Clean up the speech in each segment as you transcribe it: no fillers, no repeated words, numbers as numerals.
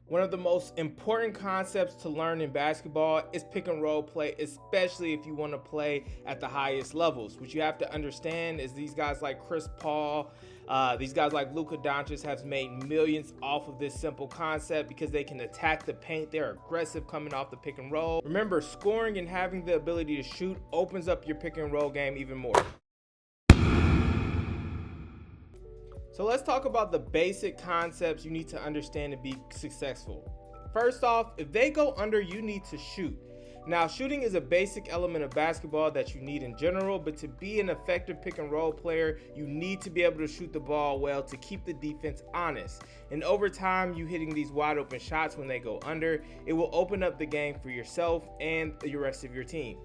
One of the most important concepts to learn in basketball is pick and roll play, especially if you want to play at the highest levels. What you have to understand is these guys like Chris Paul, these guys like Luka Doncic have made millions off of this simple concept because they can attack the paint. They're aggressive coming off the pick and roll. Remember, scoring and having the ability to shoot opens up your pick and roll game even more. So let's talk about the basic concepts you need to understand to be successful. First off, if they go under, you need to shoot. Now, shooting is a basic element of basketball that you need in general, but to be an effective pick and roll player, you need to be able to shoot the ball well to keep the defense honest. And over time, you hitting these wide open shots when they go under, it will open up the game for yourself and the rest of your team.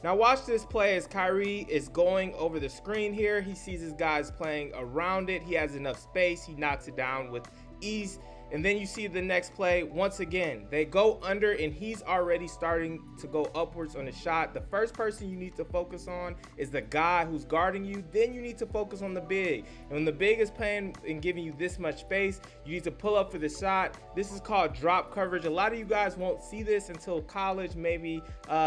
Now watch this play as Kyrie is going over the screen here. He sees his guys playing around it. He has enough space. He knocks it down with ease. And then you see the next play. Once again, they go under and he's already starting to go upwards on the shot. The first person you need to focus on is the guy who's guarding you. Then you need to focus on the big. And when the big is playing and giving you this much space, you need to pull up for the shot. This is called drop coverage. A lot of you guys won't see this until college, maybe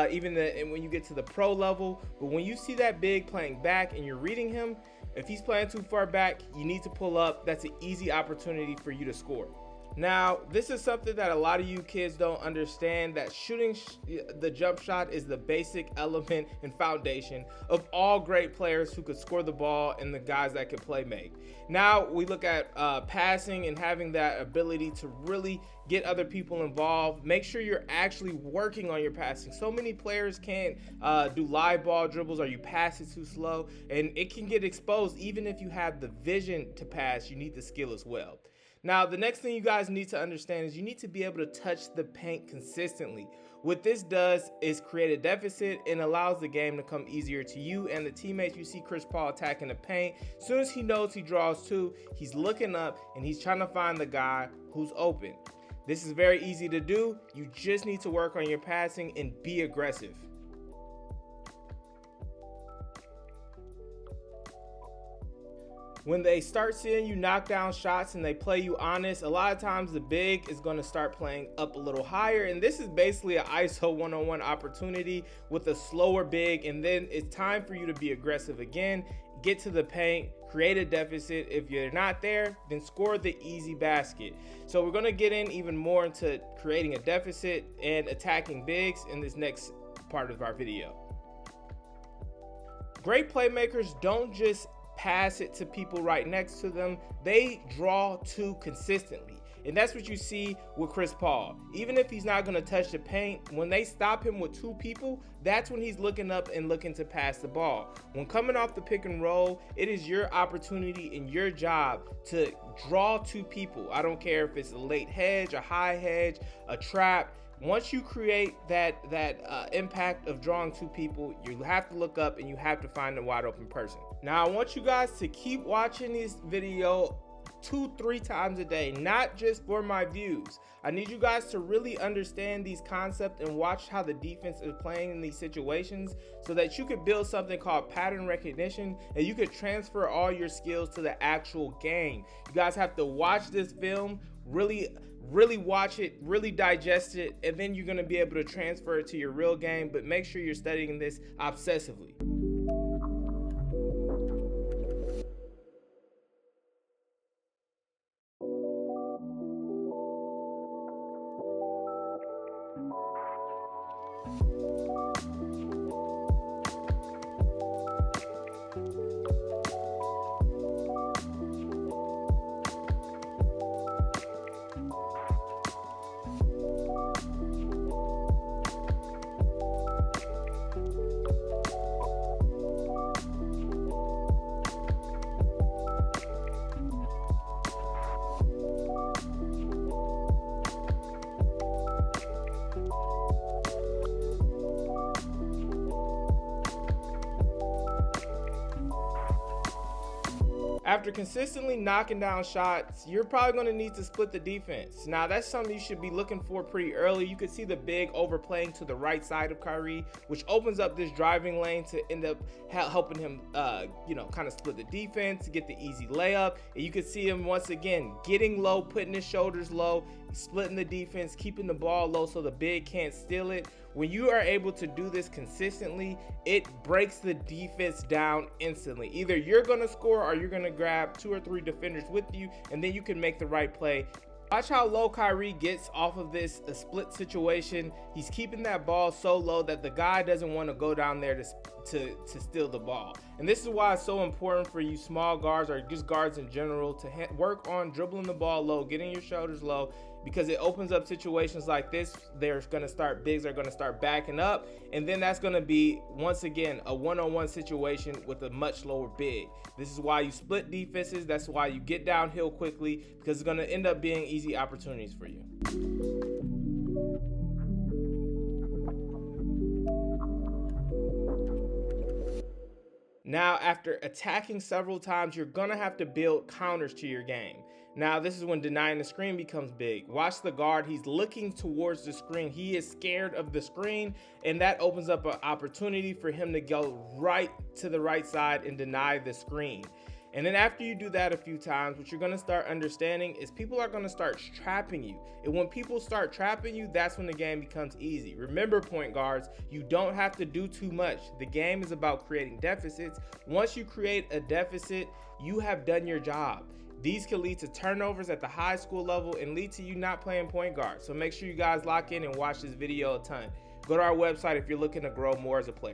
even when you get to the pro level. But when you see that big playing back and you're reading him, if he's playing too far back, you need to pull up. That's an easy opportunity for you to score. Now, this is something that a lot of you kids don't understand, that shooting the jump shot is the basic element and foundation of all great players who could score the ball and the guys that could play make. Now, we look at passing and having that ability to really get other people involved. Make sure you're actually working on your passing. So many players can't do live ball dribbles, or you pass it too slow, and it can get exposed. Even if you have the vision to pass, you need the skill as well. Now, the next thing you guys need to understand is you need to be able to touch the paint consistently. What this does is create a deficit and allows the game to come easier to you and the teammates. You see Chris Paul attacking the paint. As soon as he knows he draws two, he's looking up and he's trying to find the guy who's open. This is very easy to do. You just need to work on your passing and be aggressive. When they start seeing you knock down shots and they play you honest, a lot of times the big is going to start playing up a little higher. And this is basically an ISO one-on-one opportunity with a slower big. And then it's time for you to be aggressive again, get to the paint, create a deficit. If you're not there, then score the easy basket. So we're going to get in even more into creating a deficit and attacking bigs in this next part of our video. Great playmakers don't just pass it to people right next to them, they draw two consistently. And that's what you see with Chris Paul. Even if he's not going to touch the paint, when they stop him with two people, that's when he's looking up and looking to pass the ball. When coming off the pick and roll, it is your opportunity and your job to draw two people. I don't care if it's a late hedge, a high hedge, a trap. Once you create that impact of drawing two people, you have to look up and you have to find a wide open person. Now, I want you guys to keep watching this video 2-3 times a day, not just for my views. I need you guys to really understand these concepts and watch how the defense is playing in these situations so that you could build something called pattern recognition and you could transfer all your skills to the actual game. You guys have to watch this film, really watch it, really digest it, and then you're going to be able to transfer it to your real game. But make sure you're studying this obsessively. After consistently knocking down shots, you're probably going to need to split the defense. Now, that's something you should be looking for pretty early. You could see the big overplaying to the right side of Kyrie, which opens up this driving lane to end up helping him, kind of split the defense, get the easy layup. And you could see him once again getting low, putting his shoulders low, splitting the defense, keeping the ball low so the big can't steal it. When you are able to do this consistently, it breaks the defense down instantly. Either you're gonna score or you're gonna grab 2 or 3 defenders with you, and then you can make the right play. Watch how low Kyrie gets off of this a split situation. He's keeping that ball so low that the guy doesn't want to go down there to steal the ball. And this is why it's so important for you small guards or just guards in general to work on dribbling the ball low, getting your shoulders low, because it opens up situations like this. Bigs are going to start backing up, and then that's going to be, once again, a one-on-one situation with a much lower big. This is why you split defenses. That's why you get downhill quickly, because it's going to end up being easy opportunities for you. Now, after attacking several times, you're gonna have to build counters to your game. Now, this is when denying the screen becomes big. Watch the guard, he's looking towards the screen. He is scared of the screen, and that opens up an opportunity for him to go right to the right side and deny the screen. And then after you do that a few times, what you're gonna start understanding is people are gonna start trapping you. And when people start trapping you, that's when the game becomes easy. Remember, point guards, you don't have to do too much. The game is about creating deficits. Once you create a deficit, you have done your job. These can lead to turnovers at the high school level and lead to you not playing point guard. So make sure you guys lock in and watch this video a ton. Go to our website if you're looking to grow more as a player.